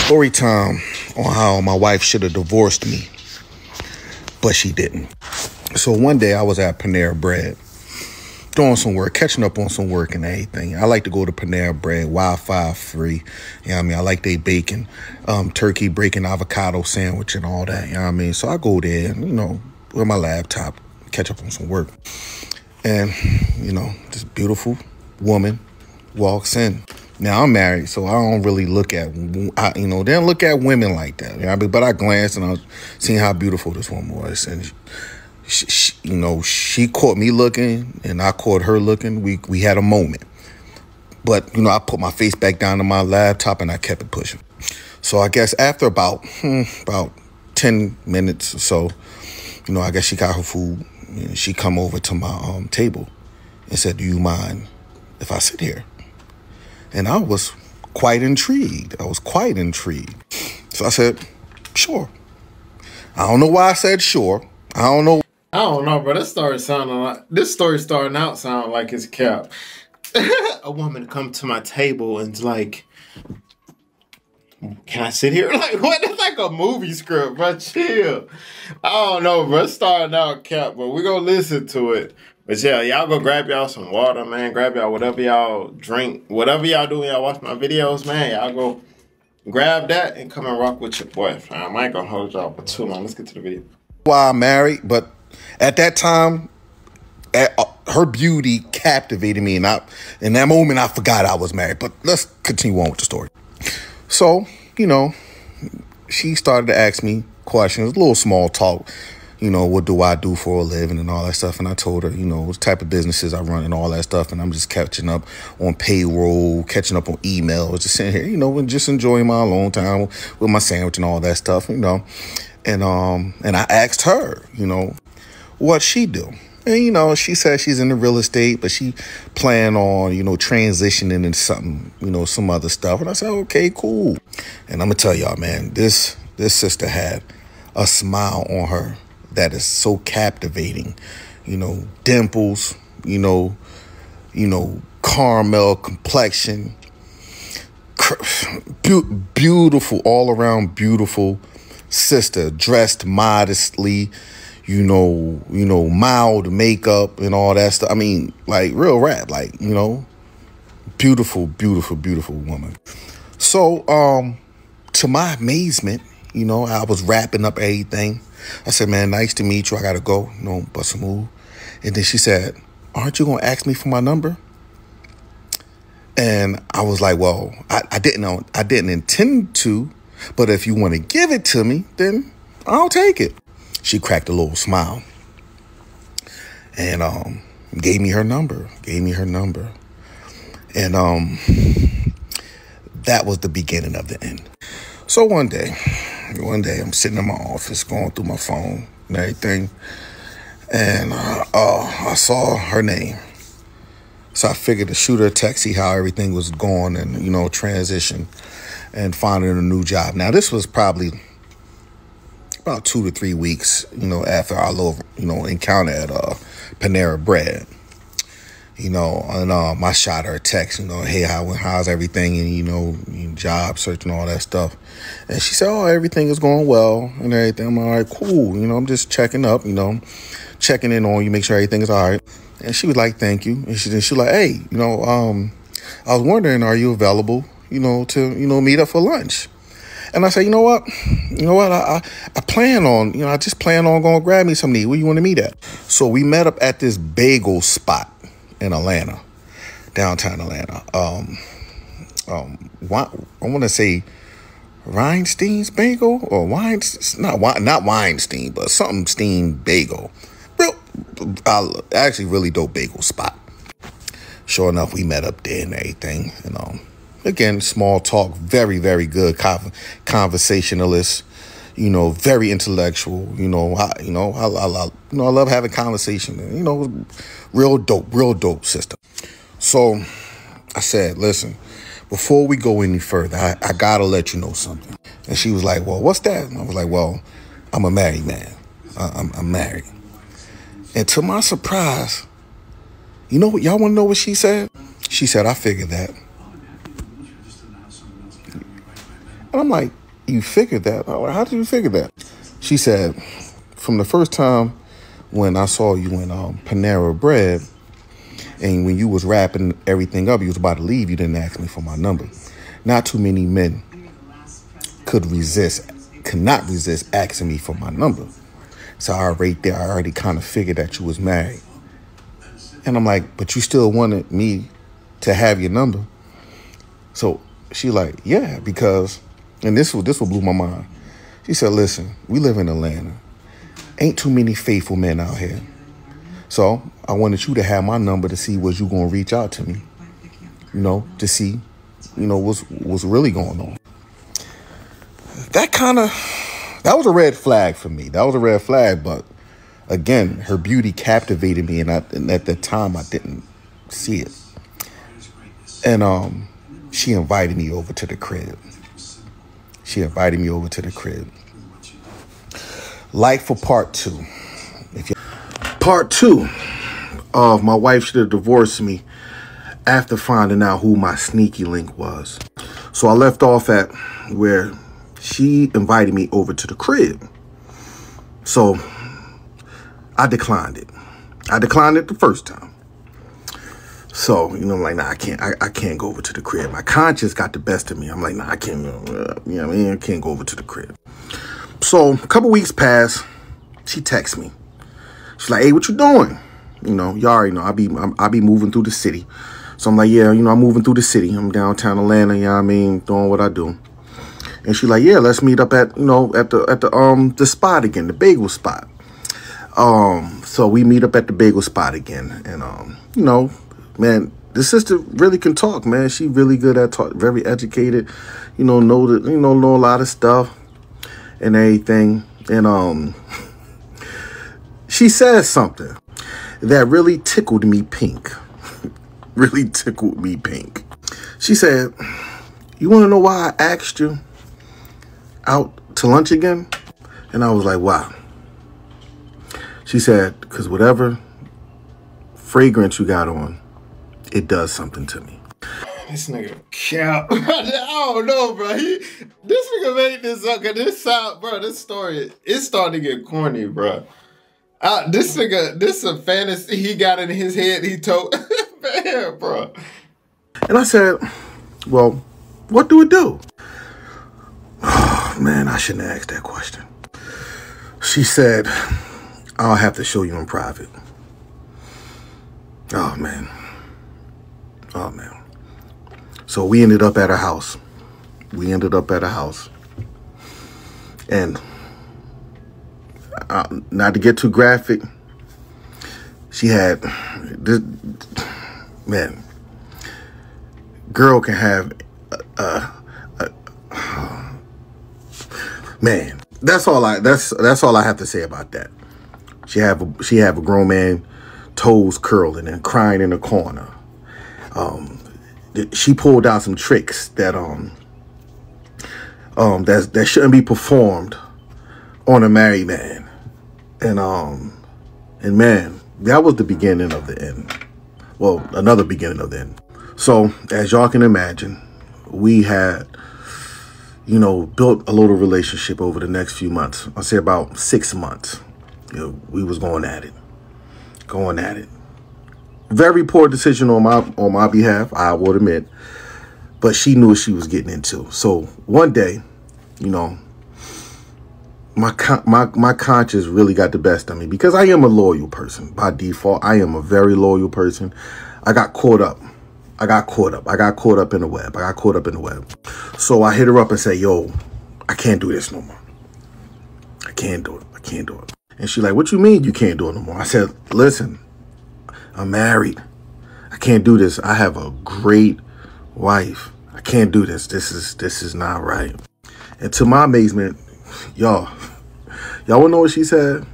Story time on how my wife should have divorced me, but she didn't. So one day I was at Panera Bread doing some work, catching up on some work and everything. I like to go to Panera Bread, Wi-Fi free. You know what I mean? I like their bacon, turkey, bacon, avocado sandwich and all that. You know what I mean? So I go there, you know, with my laptop, catch up on some work. And, you know, this beautiful woman walks in. Now, I'm married, so I don't really look at, they don't look at women like that. You know what I mean? But I glanced and I was seeing how beautiful this woman was. And, she caught me looking and I caught her looking. We had a moment. But, I put my face back down to my laptop and I kept it pushing. So I guess after about 10 minutes or so, I guess she got her food. And she come over to my table and said, "Do you mind if I sit here?" And I was quite intrigued. So I said, "Sure." I don't know why I said sure. I don't know, bro. This story starting out sounding like it's cap. A woman come to my table and's like, "Can I sit here?" Like, what? It's like a movie script, bro. Chill. I don't know, bro. It's starting out cap, but we're gonna listen to it. But yeah, y'all go grab y'all some water, man. Grab y'all whatever y'all drink. Whatever y'all do when y'all watch my videos, man. Y'all go grab that and come and rock with your boy. I ain't gonna hold y'all for too long. Let's get to the video. Why I'm married, but at that time, her beauty captivated me. And in that moment, I forgot I was married. But let's continue on with the story. So, she started to ask me questions, a little small talk. What do I do for a living and all that stuff. And I told her, what type of businesses I run and all that stuff. And I'm just catching up on payroll, catching up on emails, just sitting here, and just enjoying my alone time with my sandwich and all that stuff, And I asked her, what she do. And, she said she's into real estate, but she planned on, transitioning into something, some other stuff. And I said, okay, cool. And I'm going to tell y'all, man, this sister had a smile on her that is so captivating, dimples, caramel complexion, beautiful, all around beautiful sister, dressed modestly, mild makeup and all that stuff. I mean, like real rap, like, beautiful, beautiful, beautiful woman. So, to my amazement, I was wrapping up everything. I said, "Man, nice to meet you. I got to go, bust a move." And then she said, "Aren't you going to ask me for my number?" And I was like, well, I didn't intend to, but if you want to give it to me, then I'll take it. She cracked a little smile and gave me her number. And that was the beginning of the end. So one day I'm sitting in my office going through my phone and everything, and I saw her name. So I figured to shoot her a text, see how everything was going and, transition and finding a new job. Now, this was probably about 2 to 3 weeks, after our little, encounter at Panera Bread. And I shot her a text, "Hey, how's everything?" And, job search and all that stuff. And she said, "Oh, everything is going well and everything." I'm all right, cool. I'm just checking up, checking in on you, make sure everything is all right. And she was like, "Thank you." And she was like, "Hey, I was wondering, are you available, to, meet up for lunch?" And I said, you know what? I plan on, I just plan on going to grab me something to eat. Where you want to meet at? So we met up at this bagel spot in Atlanta, downtown Atlanta. I want to say Weinstein's Bagel or not Weinstein, but something Steen Bagel. Actually really dope bagel spot. Sure enough, we met up there and everything. Again, small talk, very, very good conversationalist. Very intellectual. I love having conversation. Real dope sister. So I said, "Listen, before we go any further, I gotta let you know something." And she was like, "Well, what's that?" And I was like, "Well, I'm a married man. I'm married." And to my surprise, y'all want to know what she said? She said, "I figured that." And I'm like, you figured that? I'm like, how did you figure that? She said, from the first time when I saw you in Panera Bread, and when you was wrapping everything up, you was about to leave, you didn't ask me for my number. Not too many men could not resist asking me for my number. So right there, I already kind of figured that you was married. And I'm like, but you still wanted me to have your number. So she like, yeah, because, and this will blew my mind. She said, listen, we live in Atlanta. Ain't too many faithful men out here. So I wanted you to have my number to see was you going to reach out to me, to see, what's really going on. That was a red flag for me. That was a red flag. But again, her beauty captivated me. And at the time, I didn't see it. And she invited me over to the crib. Like for part two. Part two of my wife should have divorced me after finding out who my sneaky link was. So I left off at where she invited me over to the crib. So I declined it. I declined it the first time. So, I'm like, nah, I can't go over to the crib. My conscience got the best of me. I'm like, nah, I can't, I can't go over to the crib. So a couple weeks passed. She texts me. She's like, hey, what you doing? You already know, I be moving through the city. So I'm like, yeah, I'm moving through the city. I'm downtown Atlanta, doing what I do. And she's like, yeah, let's meet up at the spot again, the bagel spot. So we meet up at the bagel spot again. And, man, this sister really can talk, man. She really good at talk, very educated, know a lot of stuff and everything. And, she says something that really tickled me pink. Really tickled me pink. She said, you want to know why I asked you out to lunch again? And I was like, wow. She said, because whatever fragrance you got on, it does something to me. This nigga cap. I don't know, bro. This nigga made this up. This sound, bro, this story, it's starting to get corny, bro. This nigga, this is a fantasy he got in his head. He told, man, bro. And I said, well, what do it do? Oh, man, I shouldn't have asked that question. She said, I'll have to show you in private. Oh, man. Oh, man. So we ended up at her house. And not to get too graphic, she had this, man, girl can have man, that's all I have to say about that. She have a grown man toes curling and crying in the corner. She pulled out some tricks that that shouldn't be performed on a married man. And man, that was the beginning of the end. Well, another beginning of the end. So as y'all can imagine, we had, built a little relationship over the next few months. I'll say about 6 months. We was going at it. Very poor decision on my behalf, I will admit. But she knew what she was getting into. So one day, my conscience really got the best of me because I am a loyal person by default. I am a very loyal person. I got caught up in the web. So I hit her up and say, yo, I can't do this no more. I can't do it. And she's like, what you mean you can't do it no more? I said, listen, I'm married. I can't do this. I have a great wife. I can't do this. This is not right. And to my amazement, y'all wanna know what she said?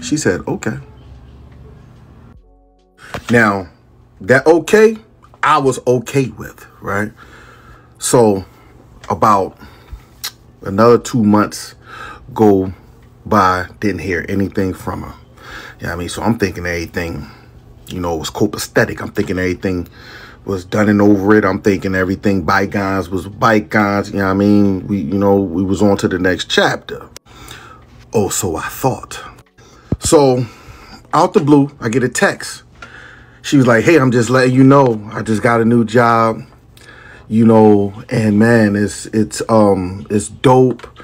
She said, okay. Now, that okay, I was okay with, right? So about another 2 months go by, didn't hear anything from her. So I'm thinking everything, was copacetic. I'm thinking everything was done and over it. I'm thinking everything bygones was bygones. You know what I mean? We was on to the next chapter. Oh, so I thought. So out the blue, I get a text. She was like, hey, I'm just letting you know, I just got a new job, and man, it's dope.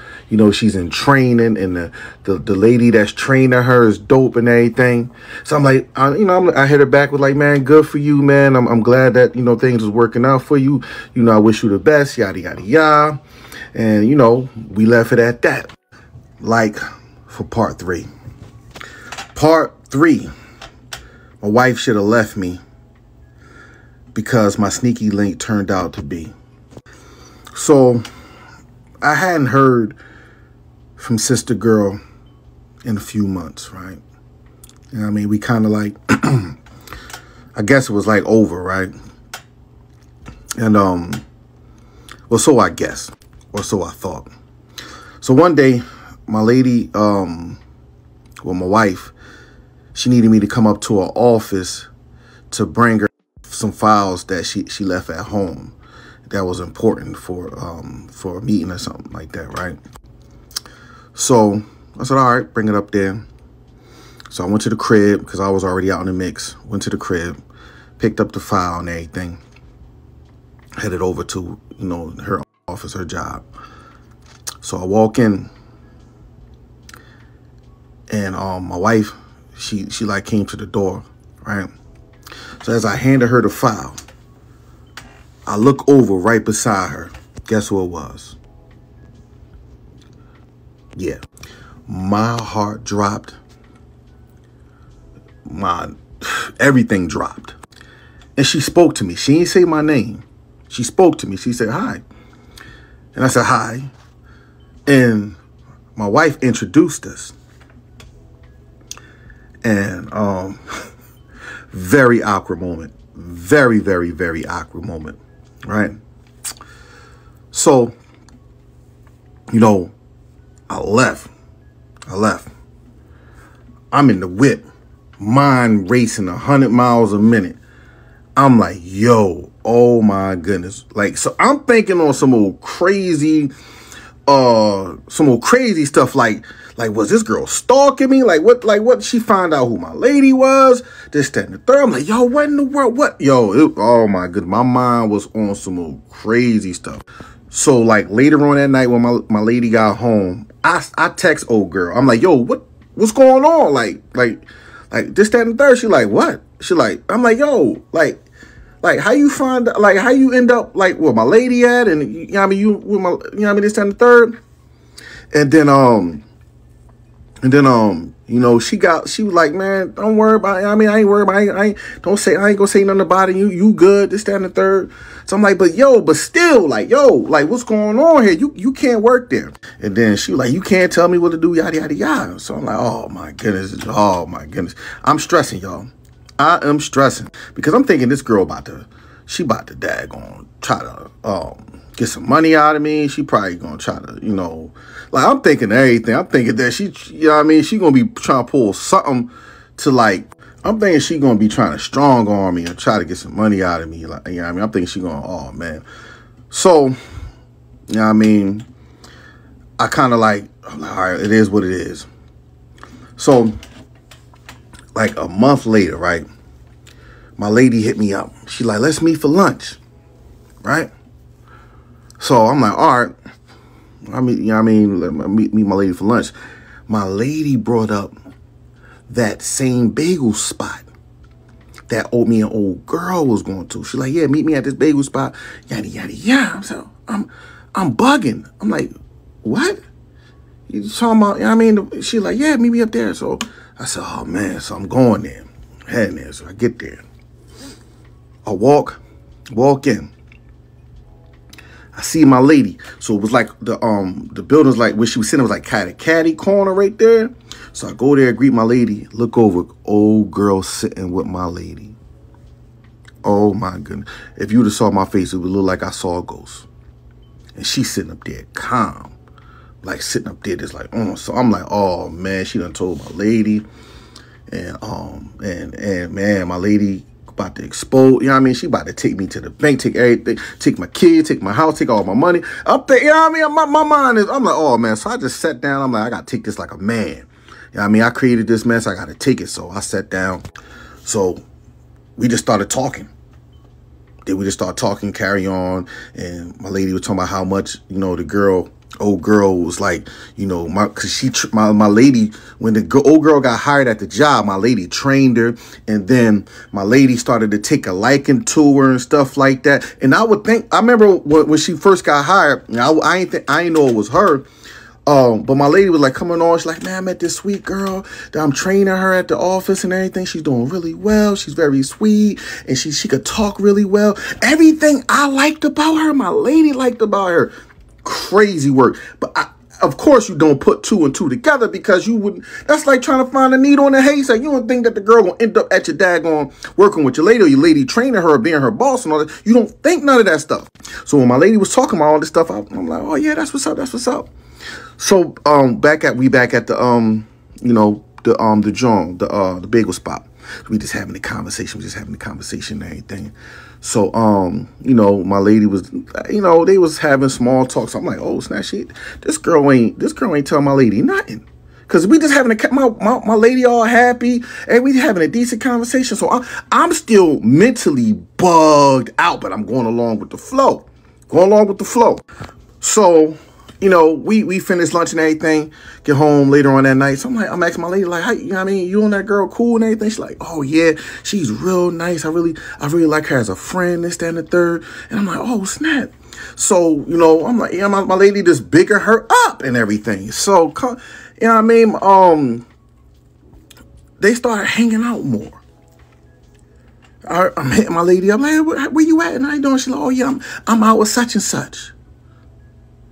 She's in training, and the lady that's training her is dope and everything. So I'm like, I hit her back with like, man, good for you, man. I'm glad that, things was working out for you. I wish you the best, yada, yada, yada. And, we left it at that. Like for part 3. Part 3, my wife should have left me because my sneaky link turned out to be. So I hadn't heard from sister girl in a few months, right? You know what I mean? We kind of like, I guess it was like over, right? And, well, so I guess, or so I thought. So one day, my lady, my wife, she needed me to come up to her office to bring her some files that she left at home that was important for a meeting or something like that, right? So I said, all right, bring it up there. So I went to the crib because I was already out in the mix. Went to the crib, picked up the file and everything, headed over to, her office, her job. So I walk in, and my wife, she like came to the door, right? So as I handed her the file, I look over right beside her. Guess who it was? Yeah. My heart dropped. Everything dropped. And she spoke to me. She didn't say my name. She spoke to me. She said, hi. And I said, hi. And my wife introduced us. And very awkward moment. Very, very, very awkward moment. Right? So, I left. I'm in the whip. Mind racing 100 miles a minute. I'm like, yo, oh my goodness. Like, so I'm thinking on some old crazy stuff like was this girl stalking me? Like what she found out who my lady was? This, that, and the third. I'm like, yo, what in the world? What? Yo, oh my goodness. My mind was on some old crazy stuff. So like later on that night when my lady got home, I text old girl. I'm like, yo, what's going on? Like this, that, and the third. She like, what? She like, I'm like, yo, like how you find, like how you end up like where my lady at, and you with my, this, that, and the third. And then she was like, man, don't worry about it. I mean, I ain't worried about it. I ain't gonna say nothing about it. You good, this, that, and the third. So I'm like, but still, like, yo, like, what's going on here? You can't work there. And then she was like, you can't tell me what to do, yada, yada, yada. So I'm like, oh my goodness. I'm stressing, y'all. I am stressing because I'm thinking this girl about to daggone try to get some money out of me. She probably gonna try to, like, I'm thinking everything. I'm thinking that she gonna be trying to pull something to, like, I'm thinking she gonna be trying to strong arm me or try to get some money out of me. Like, I'm thinking she gonna, oh man. So, I kind of like, I'm like, all right, it is what it is. So, like a month later, right? My lady hit me up. She like, let's meet for lunch, right? So I'm like, all right. Meet my lady for lunch. My lady brought up that same bagel spot that me and old girl was going to. She's like, yeah, meet me at this bagel spot. Yada, yada, yada. So I'm bugging. I'm like, what? You talking about, she's like, yeah, meet me up there. So I said, oh man, so I'm going there. Heading there. So I get there. I walk in. I see my lady. So it was like the building's like where she was sitting was like caddy corner right there. So I go there, greet my lady, look over, old girl sitting with my lady. Oh my goodness. If you would have saw my face, it would look like I saw a ghost. And she's sitting up there calm. Like sitting up there just like, so I'm like, oh man, she done told my lady. And man, my lady about to expose, you know what I mean? She about to take me to the bank, take everything, take my kids, take my house, take all my money. Up there, you know what I mean? My mind is, I'm like, oh man. So I just sat down. I'm like, I got to take this like a man. You know what I mean? I created this mess. I got to take it. So I sat down. So we just started talking. Then we just started talking, carry on. And my lady was talking about how much, you know, the old girl was like, you know, cause my lady, when the old girl got hired at the job, my lady trained her. And then my lady started to take a liking to her and stuff like that. And I would think, I remember when she first got hired, I ain't know it was her. But my lady was like coming on. She's like, man, I met this sweet girl that I'm training her at the office and everything. She's doing really well. She's very sweet and she could talk really well. Everything I liked about her, my lady liked about her. Crazy work. But of course you don't put 2 and 2 together because you wouldn't. That's like trying to find a needle in a haystack. You don't think that the girl gonna end up at your daggone working with your lady or your lady training her or being her boss and all that. You don't think none of that stuff. So when my lady was talking about all this stuff, I'm like, oh yeah, that's what's up. That's what's up. So back at the you know, the bagel spot. We just having a conversation. And everything. So you know, my lady was, you know, they was having small talk. So I'm like, oh snap, this girl ain't telling my lady nothing. Cause we just having my lady all happy and we having a decent conversation. So I'm still mentally bugged out, but I'm going along with the flow. So, you know, we finished lunch and everything, get home later on that night. So I'm asking my lady, like, how, you know what I mean? You and that girl cool and everything? She's like, oh yeah, she's real nice. I really like her as a friend, this, that, and the third. And I'm like, oh snap. So, you know, I'm like, yeah, my lady just bigging her up and everything. So, you know what I mean? They started hanging out more. I'm hitting my lady. I'm like, where you at? And how you doing? She's like, oh yeah, I'm out with such and such.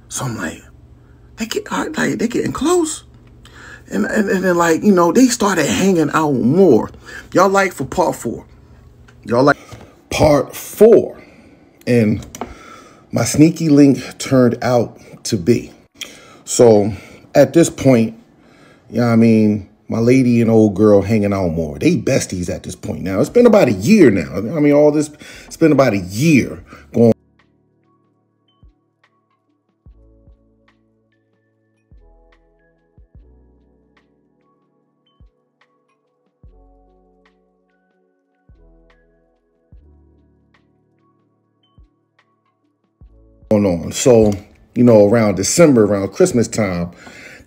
So I'm like, they getting close. And then, like, you know, they started hanging out more. Y'all like for part 4. Y'all like part 4. And my sneaky link turned out to be. So at this point, you know what I mean, my lady and old girl hanging out more. They besties at this point now. It's been about a year now. I mean, it's been about a year going on. So, you know, around December, around Christmas time,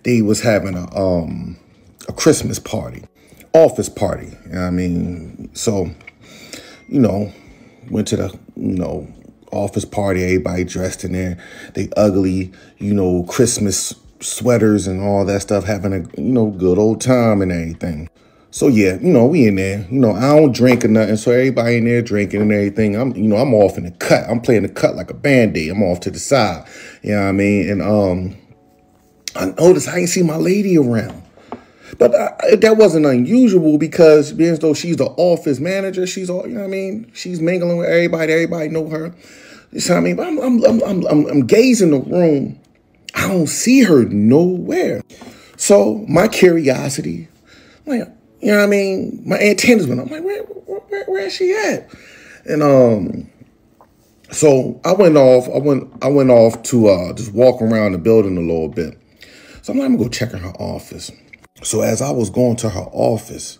they was having a Christmas party, office party. You know what I mean? So, you know, went to the, you know, office party, everybody dressed in they ugly, you know, Christmas sweaters and all that stuff, having a, you know, good old time and everything. So yeah, you know, we in there, you know, I don't drink or nothing. So everybody in there drinking and everything. I'm off in the cut. I'm playing the cut like a Band-Aid. I'm off to the side. You know what I mean? And I noticed I ain't see my lady around. But that wasn't unusual because being as though she's the office manager, she's all, you know what I mean? She's mingling with everybody. Everybody know her. You know what I mean? But I'm gazing the room. I don't see her nowhere. So my curiosity, like, you know what I mean? My antennas went up. I'm like, where is she at? And so I went off to just walk around the building a little bit. So I'm like, I'm gonna go check in her office. So as I was going to her office,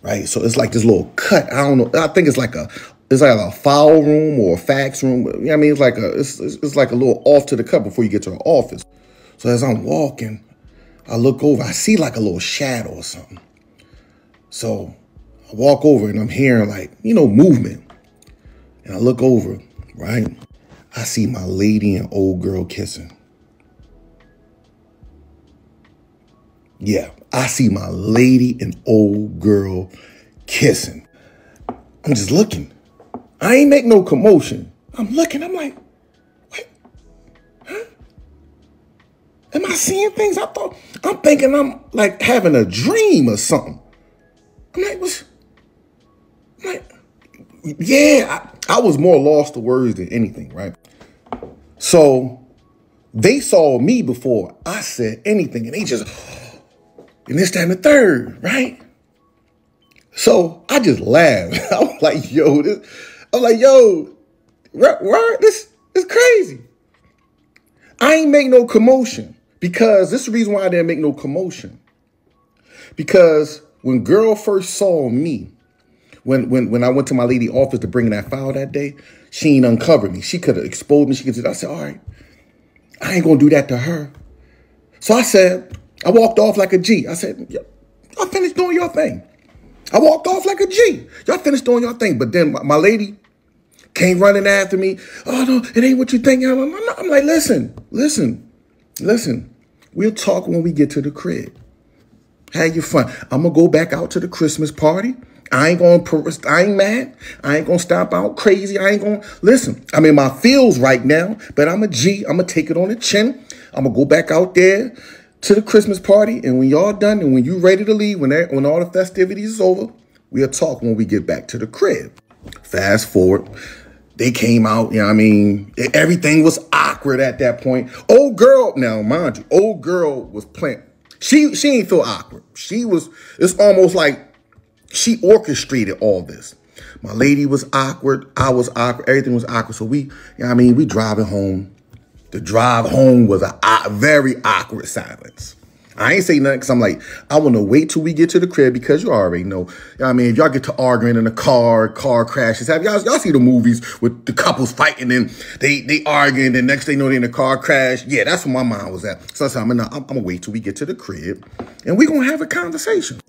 right? So it's like this little cut. I don't know. I think it's like a file room or a fax room. You know what I mean? It's like a little off to the cut before you get to her office. So as I'm walking, I look over. I see like a little shadow or something. So I walk over and I'm hearing, like, you know, movement. And I look over, right? I see my lady and old girl kissing. Yeah, I see my lady and old girl kissing. I'm just looking. I ain't make no commotion. I'm looking. I'm like, what? Huh? Am I seeing things? I'm thinking I'm like having a dream or something. I'm like, what? I'm like, yeah, I was more lost to words than anything, right? So they saw me before I said anything, and they just, and this, that, and the third, right? So I just laughed. I'm like, yo, this is crazy. I ain't make no commotion because this is the reason why I didn't make no commotion. Because when girl first saw me, when I went to my lady office to bring that file that day, she ain't uncovered me. She could have exposed me. She could have, I said, all right, I ain't gonna do that to her. So I walked off like a G. I said, y'all finished doing your thing. I walked off like a G. Y'all finished doing your thing. But then my lady came running after me. Oh, no, it ain't what you think. I'm like, listen. We'll talk when we get to the crib. Have your fun. I'm going to go back out to the Christmas party. I ain't mad. I ain't going to stomp out crazy. Listen, I'm in my feels right now, but I'm a G. I'm going to take it on the chin. I'm going to go back out there to the Christmas party. And when y'all done and when you ready to leave, when all the festivities is over, we'll talk when we get back to the crib. Fast forward. They came out, you know what I mean? Everything was awkward at that point. Old girl, now mind you, old girl was playing. She ain't feel awkward. It's almost like she orchestrated all this. My lady was awkward. I was awkward. Everything was awkward. So we driving home. The drive home was a very awkward silence. I ain't say nothing because I'm like, I want to wait till we get to the crib because you already know. You know what I mean? If y'all get to arguing in a car crashes. Have y'all see the movies with the couples fighting and they arguing, and next thing you know they in a car crash? Yeah, that's where my mind was at. So I said, I'm gonna wait till we get to the crib and we gonna have a conversation.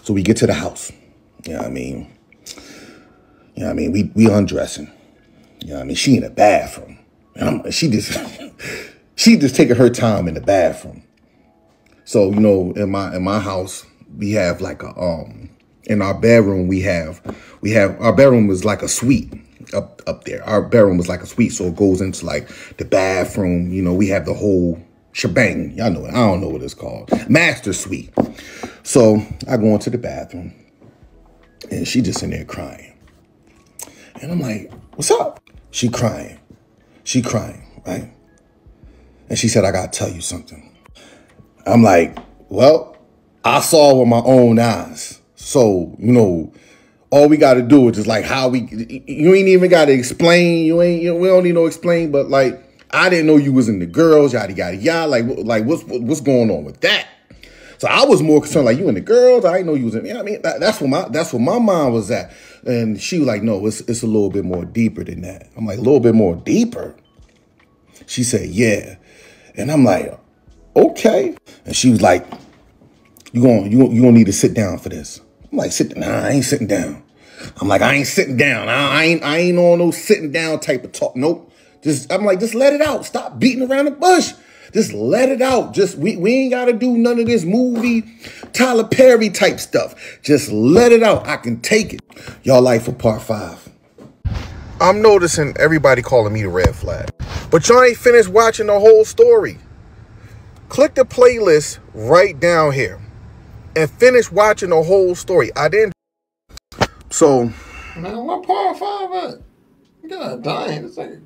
So we get to the house. You know what I mean? You know what I mean? We undressing. You know what I mean? She in the bathroom. And she just taking her time in the bathroom. So, you know, in my house, we have like in our bedroom, our bedroom was like a suite up there. Our bedroom was like a suite. So it goes into like the bathroom. You know, we have the whole shebang. Y'all know it. I don't know what it's called. Master suite. So I go into the bathroom and she just in there crying. And I'm like, what's up? She crying, right? And she said, I got to tell you something. I'm like, well, I saw with my own eyes. So, you know, all we got to do is just like you ain't even got to explain. We don't need no explain, but like, I didn't know you was in the girls, yada, yada, yada. Like what's going on with that? So I was more concerned, like, you in the girls? I didn't know you was in, you know what I mean? That's where my mind was at. And she was like, no, it's a little bit more deeper than that. I'm like, a little bit more deeper? She said, yeah. And I'm like, okay. And she was like, you gonna need to sit down for this. I'm like, nah, I ain't sitting down. I'm like, I ain't sitting down. I ain't on no sitting down type of talk. Nope. I'm like, just let it out. Stop beating around the bush. Just let it out. We ain't got to do none of this movie Tyler Perry type stuff. Just let it out. I can take it. Y'all like for part 5. I'm noticing everybody calling me the red flag. But y'all ain't finished watching the whole story. Click the playlist right down here and finish watching the whole story. I didn't. So. Man, what part 5 at? God dang. It's like.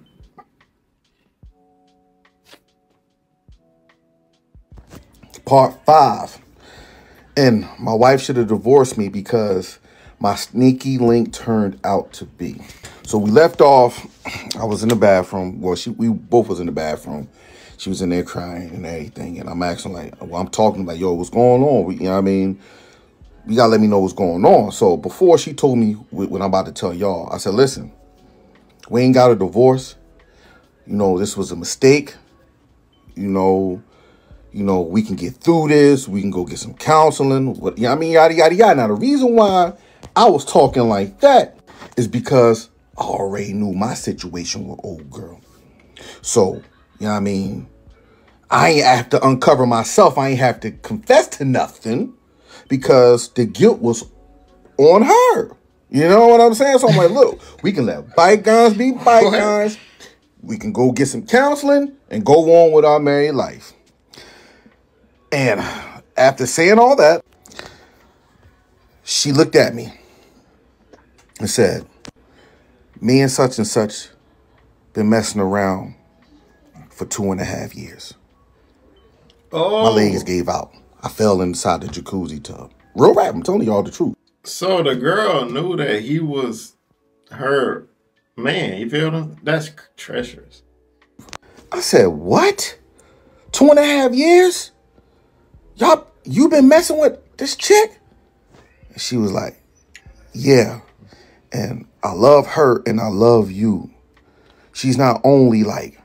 Part 5. And my wife should have divorced me because my sneaky link turned out to be. So we left off. I was in the bathroom. Well, we both was in the bathroom. She was in there crying and everything. And I'm asking I'm talking like, yo, what's going on? You know what I mean? You got to let me know what's going on. So before she told me what I'm about to tell y'all, I said, listen, we ain't got a divorce. You know, this was a mistake. You know, we can get through this. We can go get some counseling. You know what I mean? Yada, yada, yada. Now, the reason why I was talking like that is because I already knew my situation with old girl. So, you know what I mean? I ain't have to uncover myself. I ain't have to confess to nothing because the guilt was on her. You know what I'm saying? So I'm like, look, we can let bygones be bygones. We can go get some counseling and go on with our married life. And after saying all that, she looked at me and said, me and such been messing around for 2.5 years. Oh. My legs gave out. I fell inside the jacuzzi tub. Real rap, I'm telling y'all the truth. So the girl knew that he was her man. You feel me? That's treacherous. I said, what? 2.5 years? You been messing with this chick? And she was like, yeah. And I love her and I love you. She's not only like,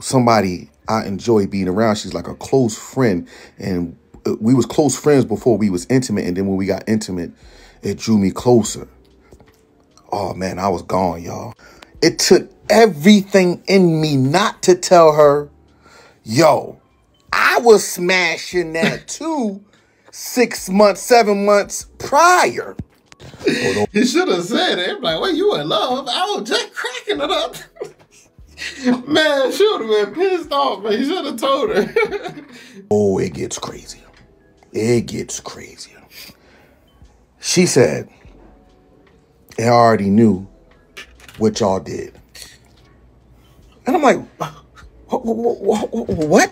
somebody I enjoy being around. She's like a close friend. And we was close friends before we was intimate. And then when we got intimate, it drew me closer. Oh, man, I was gone, y'all. It took everything in me not to tell her, yo, I was smashing that too 6 months, 7 months prior. He should have said it. Like, well, you in love? I was just cracking it up. Man, she would have been pissed off, man. He should have told her. Oh, it gets crazier. It gets crazier. She said, I already knew what y'all did. And I'm like, what?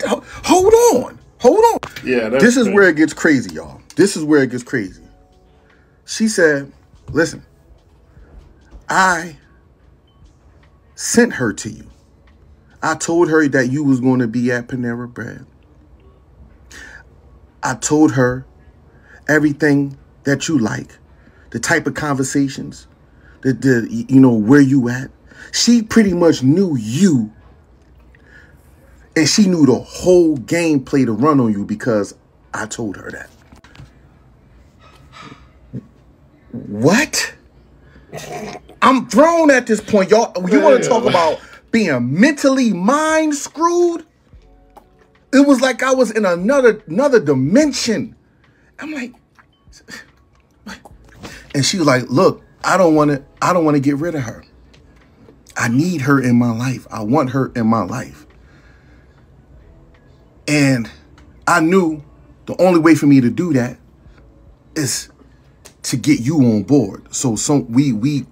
Hold on. Yeah, this is where it gets crazy, y'all. This is where it gets crazy. She said, listen, I sent her to you. I told her that you was going to be at Panera Bread. I told her everything that you like, the type of conversations, where you at. She pretty much knew you, and she knew the whole gameplay to run on you because I told her that. What? I'm thrown at this point, y'all. You want to talk about being mentally mind screwed? It was like I was in another dimension. I'm like, and she was like, look, I don't want to get rid of her. I need her in my life. I want her in my life. And I knew the only way for me to do that is to get you on board. So we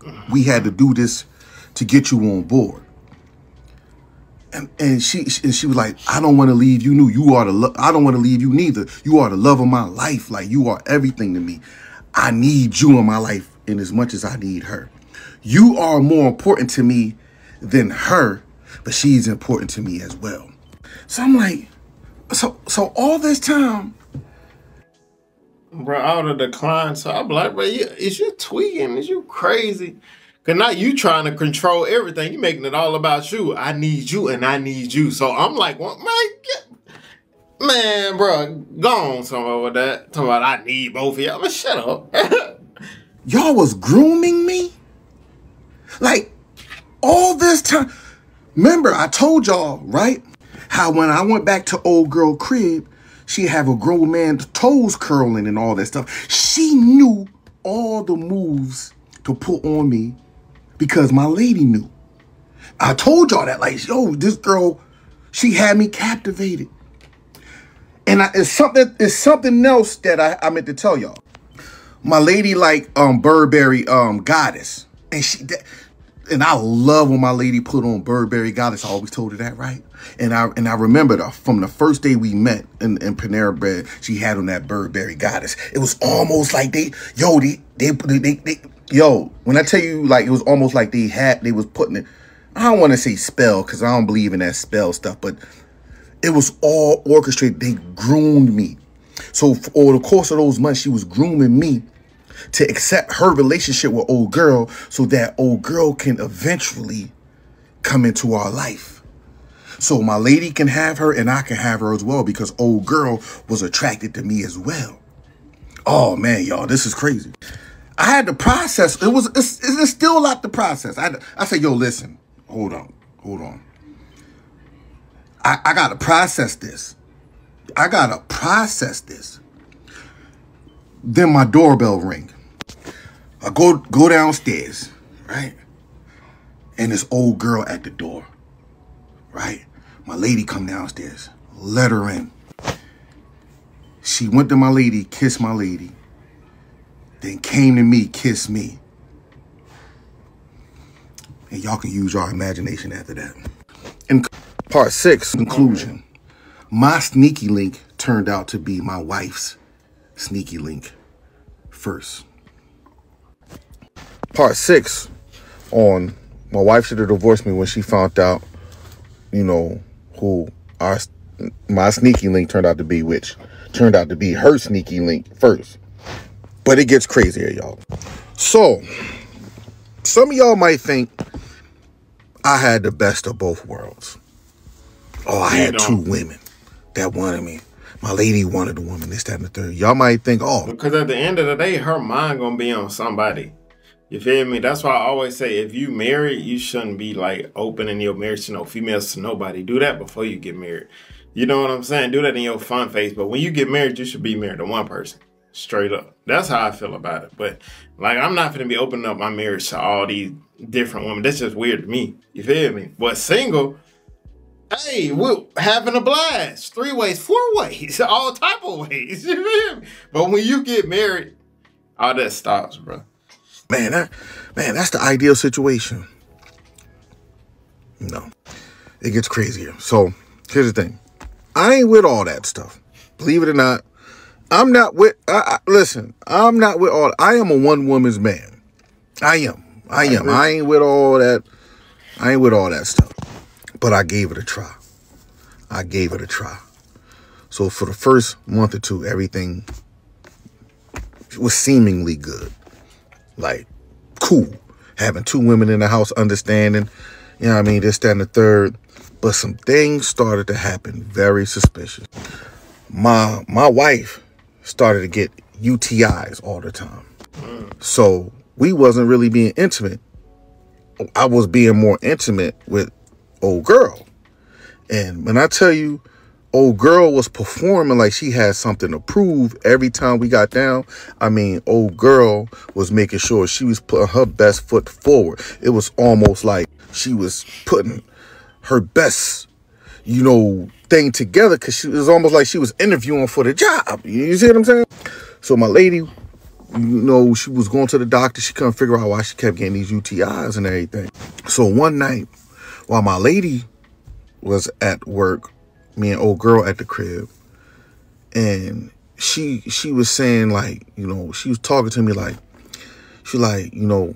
had to do this to get you on board. And she was like, I don't want to leave you. I don't want to leave you neither. You are the love of my life. Like, you are everything to me. I need you in my life in as much as I need her. You are more important to me than her, but she's important to me as well. So I'm like, so all this time, bro, out of decline. So I'm like, bro, is you tweaking? Is you crazy? Because now you trying to control everything. You making it all about you. I need you and I need you. So I'm like, well, man, bro, go on somewhere with that. Talking about I need both of y'all. Man, shut up. Y'all was grooming me? Like, all this time. Remember, I told y'all, right? How when I went back to old girl crib, she have a grown man's toes curling and all that stuff. She knew all the moves to put on me because my lady knew. I told y'all that, like, yo, this girl, she had me captivated. And it's something else that I meant to tell y'all. My lady like Burberry Goddess. And I love when my lady put on Burberry Goddess. I always told her that, right? And I remember from the first day we met in Panera Bread, she had on that Burberry Goddess. It was almost like when I tell you, like, it was almost like they was putting it, I don't want to say spell because I don't believe in that spell stuff, but it was all orchestrated. They groomed me. So over the course of those months, she was grooming me to accept her relationship with old girl so that old girl can eventually come into our life. So my lady can have her and I can have her as well because old girl was attracted to me as well. Oh man, y'all, this is crazy. I had to process. It's still a lot to process. I said, yo, listen, hold on. I got to process this. Then my doorbell ring. I go downstairs, right? And this old girl at the door, right? My lady come downstairs, let her in. She went to my lady, kissed my lady, then came to me, kissed me. And y'all can use your imagination after that. In part 6, conclusion, my sneaky link turned out to be my wife's sneaky link. 1st. Part 6 on my wife should have divorced me when she found out, you know, who my sneaky link turned out to be, which turned out to be her sneaky link first. But it gets crazier, y'all. So, some of y'all might think I had the best of both worlds. Oh, I had 2 women that wanted me. My lady wanted a woman, this, that, and the third. Y'all might think, oh. Because at the end of the day, her mind gonna be on somebody. You feel me? That's why I always say, if you married, you shouldn't be like opening your marriage to no females, to nobody. Do that before you get married. You know what I'm saying? Do that in your fun phase. But when you get married, you should be married to one person. Straight up. That's how I feel about it. But like, I'm not gonna be opening up my marriage to all these different women. That's just weird to me. You feel me? But single, hey, we're having a blast. 3 ways, 4 ways, all type of ways. You feel me? But when you get married, all that stops, bro. Man, that's the ideal situation. No, it gets crazier. So here's the thing. I ain't with all that stuff. Believe it or not, I'm not with, listen, I'm not with all, I am a one-woman's man. I am. I ain't with all that. I ain't with all that stuff. But I gave it a try. So for the first month or 2, everything was seemingly good. Like, cool. Having 2 women in the house, understanding, you know what I mean, this, that, and the third. But some things started to happen very suspicious. My wife started to get UTIs all the time. So we wasn't really being intimate. I was being more intimate with old girl. And when I tell you, old girl was performing like she had something to prove every time we got down. I mean, old girl was making sure she was putting her best foot forward. It was almost like she was putting her best, you know, thing together, because it was almost like she was interviewing for the job. You see what I'm saying? So my lady, you know, she was going to the doctor. She couldn't figure out why she kept getting these UTIs and everything. So one night, while my lady was at work, me and old girl at the crib, and she was saying, like, you know, she was talking to me like, she like, you know,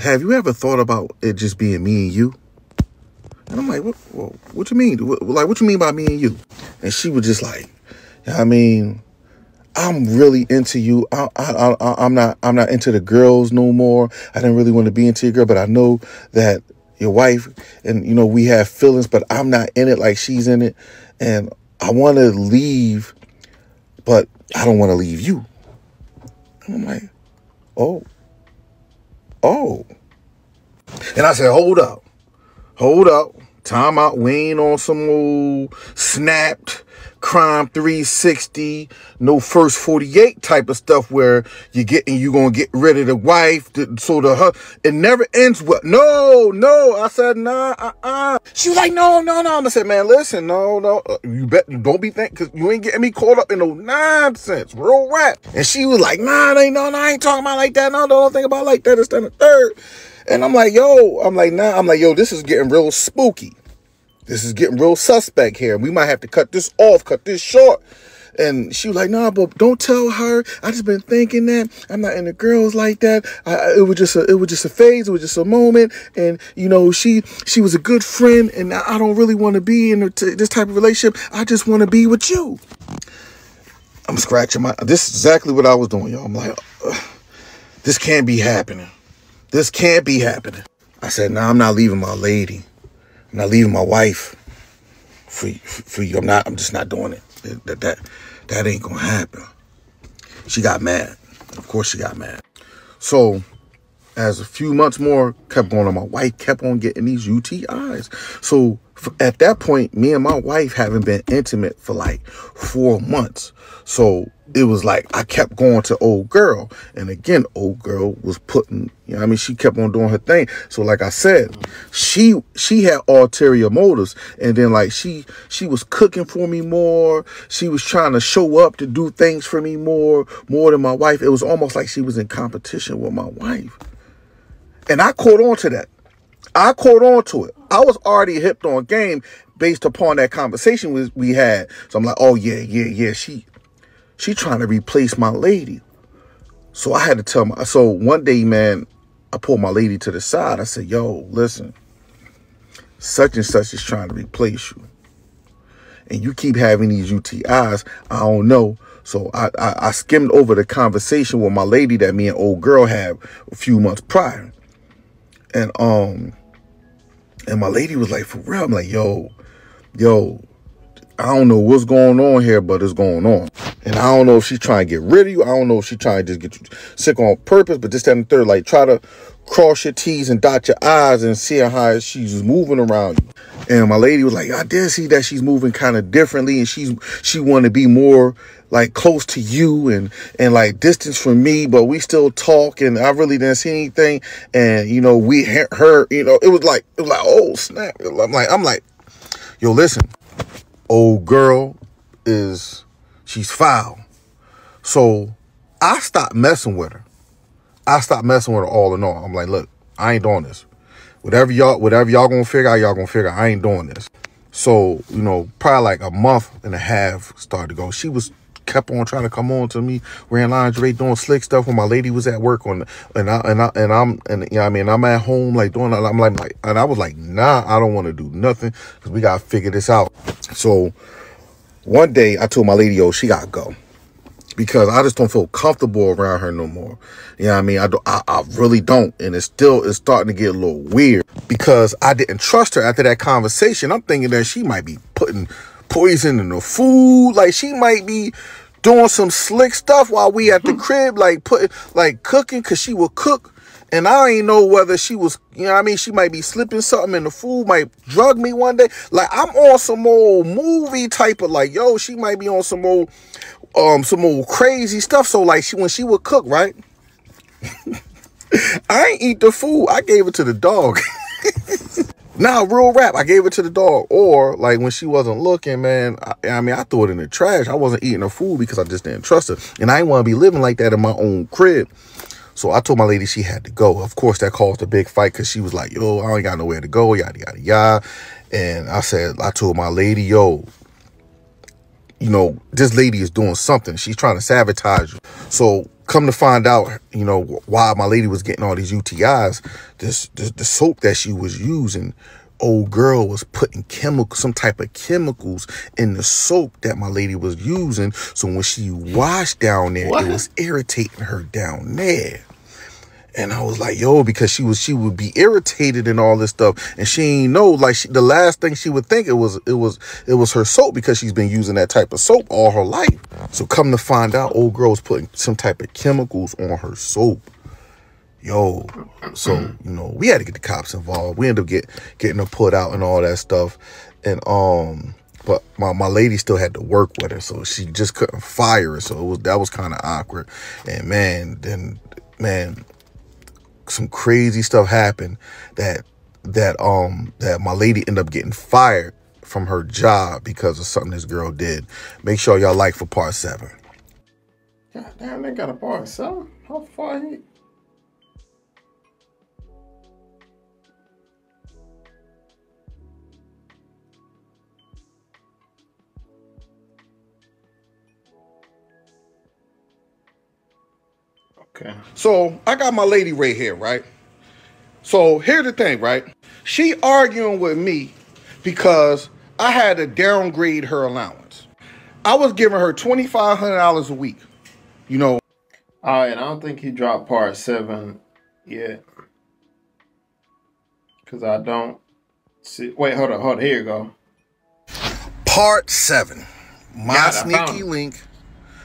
have you ever thought about it just being me and you? And I'm like, what you mean? What you mean by me and you? And she was just like, I mean, I'm really into you. I'm not into the girls no more. I didn't really want to be into your girl, but I know that your wife, and, you know, we have feelings, but I'm not in it like she's in it. And I want to leave, but I don't want to leave you. And I'm like, oh. And I said, hold up. Time out. We ain't on some old Snapped, Crime 360, no First 48 type of stuff where you gonna get rid of the wife. It never ends well. No. I said, nah, She was like, no. I said, man, listen, no. Don't be thinking, because you ain't getting me caught up in no nonsense, real rap. And she was like, nah, I ain't talking about like that. No, don't think about like that. It's then the third. And I'm like, yo, this is getting real spooky. This is getting real suspect here. We might have to cut this off, cut this short. And she was like, nah, but don't tell her. I just been thinking that. I'm not into girls like that. It was just a phase. It was just a moment. And, you know, she was a good friend. And I don't really want to be in this type of relationship. I just want to be with you. I'm scratching this is exactly what I was doing, y'all. I'm like, this can't be happening. I said, nah, I'm not leaving my lady. I'm not leaving my wife for you. I'm just not doing it. That ain't gonna happen. She got mad. Of course she got mad. So as a few months more kept going on, my wife kept on getting these UTIs. So at that point, me and my wife haven't been intimate for like 4 months. So it was like I kept going to old girl. And again, old girl was putting, you know what I mean, she kept on doing her thing. So like I said, she had ulterior motives. And then like she was cooking for me more. She was trying to show up to do things for me more than my wife. It was almost like she was in competition with my wife. And I caught on to that. I caught on to it. I was already hipped on game based upon that conversation we had. So I'm like, oh yeah. She trying to replace my lady. So I had to tell my, so one day, man, I pulled my lady to the side. I said, yo, listen, such and such is trying to replace you. And you keep having these UTIs, I don't know. So I skimmed over the conversation with my lady that me and old girl had a few months prior. And my lady was like, for real? I'm like, yo, I don't know what's going on here, but it's going on. And I don't know if she's trying to get rid of you. I don't know if she's trying to just get you sick on purpose, but this, that, and the third, like try to cross your T's and dot your I's and see how she's moving around you. And my lady was like, I did see that she's moving kind of differently, and she wanted to be more like close to you and like distance from me, but we still talk, and I really didn't see anything. And you know, her, you know, it was like, oh snap. I'm like, yo, listen, old girl she's foul. So I stopped messing with her. All in all. I'm like, look, I ain't doing this. Whatever y'all gonna figure out, y'all gonna figure out. I ain't doing this. So, you know, probably like a month and a half started to go. She kept on trying to come on to me, wearing lingerie, doing slick stuff when my lady was at work and you know what I mean, I'm at home like doing that. I'm like, and I was like, nah, I don't want to do nothing because we gotta figure this out. So one day I told my lady, yo, she gotta go, because I just don't feel comfortable around her no more. You know what I mean? I really don't. And it's starting to get a little weird because I didn't trust her after that conversation. I'm thinking that she might be putting poison in the food. Like she might be doing some slick stuff while we at the crib, like cooking, because she will cook. And I ain't know whether she was, you know what I mean? She might be slipping something in the food, might drug me one day. Like I'm on some old movie type of like, yo, she might be on some old crazy stuff. So like when she would cook, right? I ain't eat the food. I gave it to the dog. Nah, real rap. I gave it to the dog. Or like when she wasn't looking, man, I threw it in the trash. I wasn't eating her food because I just didn't trust her. And I didn't want to be living like that in my own crib. So I told my lady she had to go. Of course, that caused a big fight because she was like, yo, I ain't got nowhere to go, yada, yada, yada. And I told my lady, yo, you know, this lady is doing something. She's trying to sabotage you. So come to find out, you know, why my lady was getting all these UTIs, the soap that she was using, old girl was putting some type of chemicals in the soap that my lady was using. So when she washed down there, It was irritating her down there. And I was like, yo, because she would be irritated and all this stuff, and she ain't know, like the last thing she would think it was her soap, because she's been using that type of soap all her life. So come to find out, old girl was putting some type of chemicals on her soap. Yo, so you know, we had to get the cops involved. We ended up getting her put out and all that stuff, and but my lady still had to work with her, so she just couldn't fire her. So that was kind of awkward. And man, some crazy stuff happened that my lady ended up getting fired from her job because of something this girl did. Make sure y'all like for part 7. God damn, they got a part 7? How far he? Okay. So I got my lady right here, right? So here's the thing, right? She arguing with me because I had to downgrade her allowance. I was giving her $2,500 a week, you know. All right, I don't think he dropped part 7 yet, because I don't see. Wait, hold on. Here you go. Part 7. My sneaky link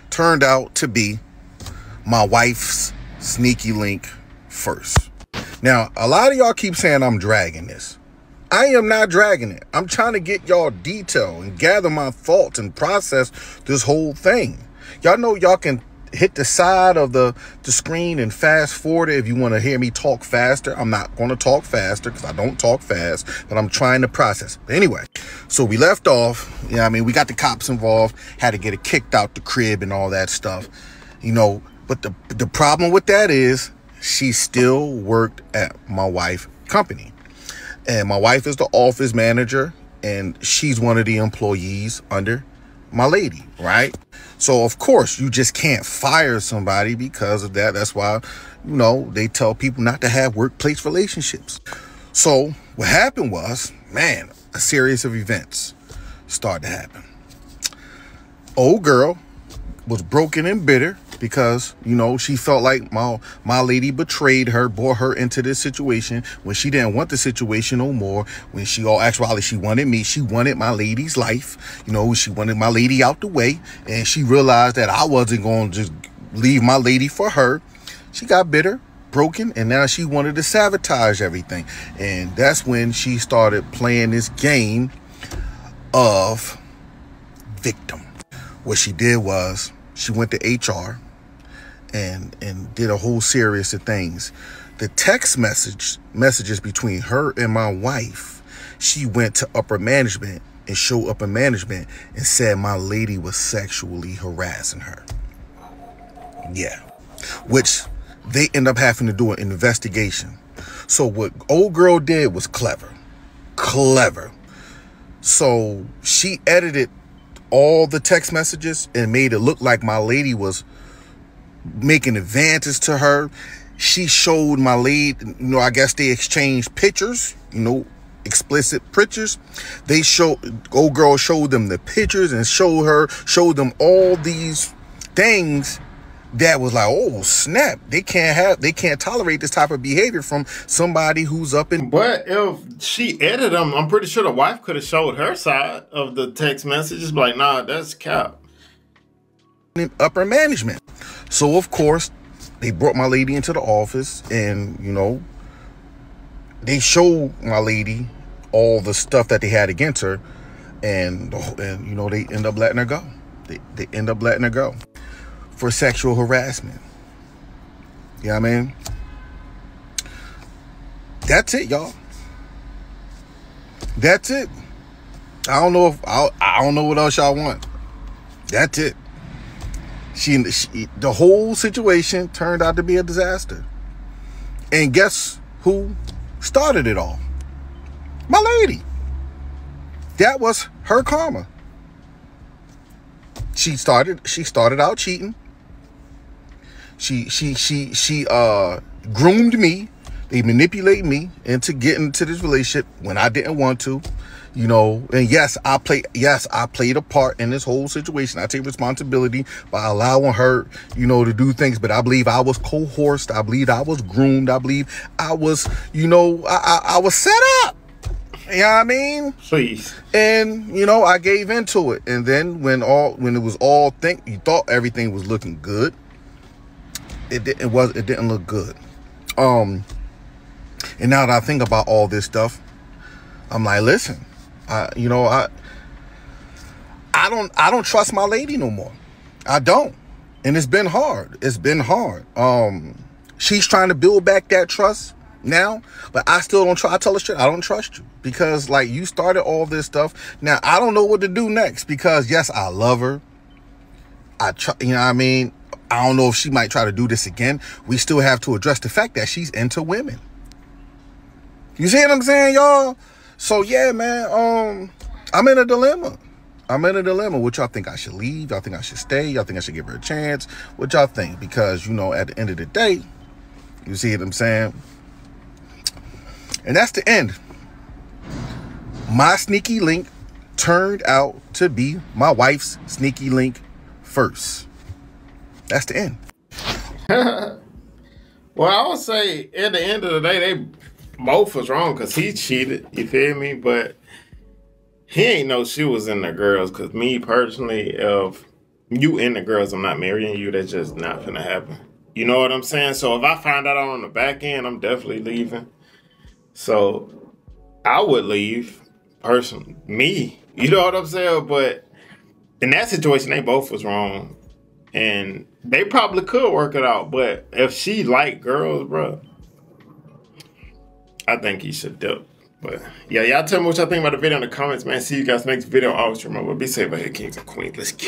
turned out to be my wife's sneaky link first. Now, a lot of y'all keep saying I'm dragging this. I am not dragging it. I'm trying to get y'all detail and gather my thoughts and process this whole thing. Y'all know y'all can hit the side of the screen and fast forward it if you want to hear me talk faster. I'm not going to talk faster because I don't talk fast, but I'm trying to process. But anyway, so we left off. You know what I mean? We got the cops involved, had to get it kicked out the crib and all that stuff. You know, but the problem with that is she still worked at my wife's company. And my wife is the office manager, and she's one of the employees under my lady, right? So of course you just can't fire somebody because of that. That's why, you know, they tell people not to have workplace relationships. So what happened was, man, a series of events started to happen. Old girl was broken and bitter because, you know, she felt like my lady betrayed her, brought her into this situation when she didn't want the situation no more. When actually she wanted me. She wanted my lady's life. You know, she wanted my lady out the way. And she realized that I wasn't going to just leave my lady for her. She got bitter, broken, and now she wanted to sabotage everything. And that's when she started playing this game of victim. What she did was she went to HR and did a whole series of things. The text messages between her and my wife, she went to upper management and showed upper management and said my lady was sexually harassing her. Yeah. Which they end up having to do an investigation. So what old girl did was clever. So she edited all the text messages and made it look like my lady was making advances to her. She showed my lady, you know, I guess they exchanged pictures, you know, explicit pictures. Old girl showed them the pictures and showed them all these things that was like, oh snap, they can't tolerate this type of behavior from somebody who's up in. But if she edited them, I'm pretty sure the wife could have showed her side of the text messages. Like, nah, that's cap. Upper management. So of course they brought my lady into the office, and you know, they showed my lady all the stuff that they had against her, and you know, they end up letting her go. They end up letting her go for sexual harassment. You know what I mean? That's it, y'all. That's it. I don't know what else y'all want. That's it. The whole situation turned out to be a disaster. And guess who started it all? My lady. That was her karma. She started out cheating. She groomed me. They manipulated me into getting into this relationship when I didn't want to, you know. And yes, I played a part in this whole situation. I take responsibility by allowing her, you know, to do things. But I believe I was coerced. I believe I was groomed. I believe I was, you know, I was set up. You know what I mean? Please. And, you know, I gave into it. And then when it was all you thought everything was looking good, it didn't look good. And now that I think about all this stuff, I'm like, listen, I don't trust my lady no more. I don't. And it's been hard. She's trying to build back that trust now, but I still don't try. I tell her straight, I don't trust you because like you started all this stuff. Now I don't know what to do next because yes, I love her. You know what I mean? I don't know if she might try to do this again. We still have to address the fact that she's into women. You see what I'm saying, y'all? So yeah, man, I'm in a dilemma. What y'all think? I should leave? Y'all think I should stay? Y'all think I should give her a chance? What y'all think? Because, you know, at the end of the day, you see what I'm saying? And that's the end. My sneaky link turned out to be my wife's sneaky link first. That's the end. Well, I would say at the end of the day, they both was wrong because he cheated. You feel me? But he ain't know she was in the girls. Because me personally, if you in the girls, I'm not marrying you. That's just not gonna happen. You know what I'm saying? So if I find out on the back end, I'm definitely leaving. So I would leave. Personally, me. You know what I'm saying? But in that situation, they both was wrong. And they probably could work it out. But if she liked girls, bro, I think he should dip. But yeah, y'all tell me what y'all think about the video in the comments, man. See you guys next video. Always remember, be safe out here, kings and queens. Let's get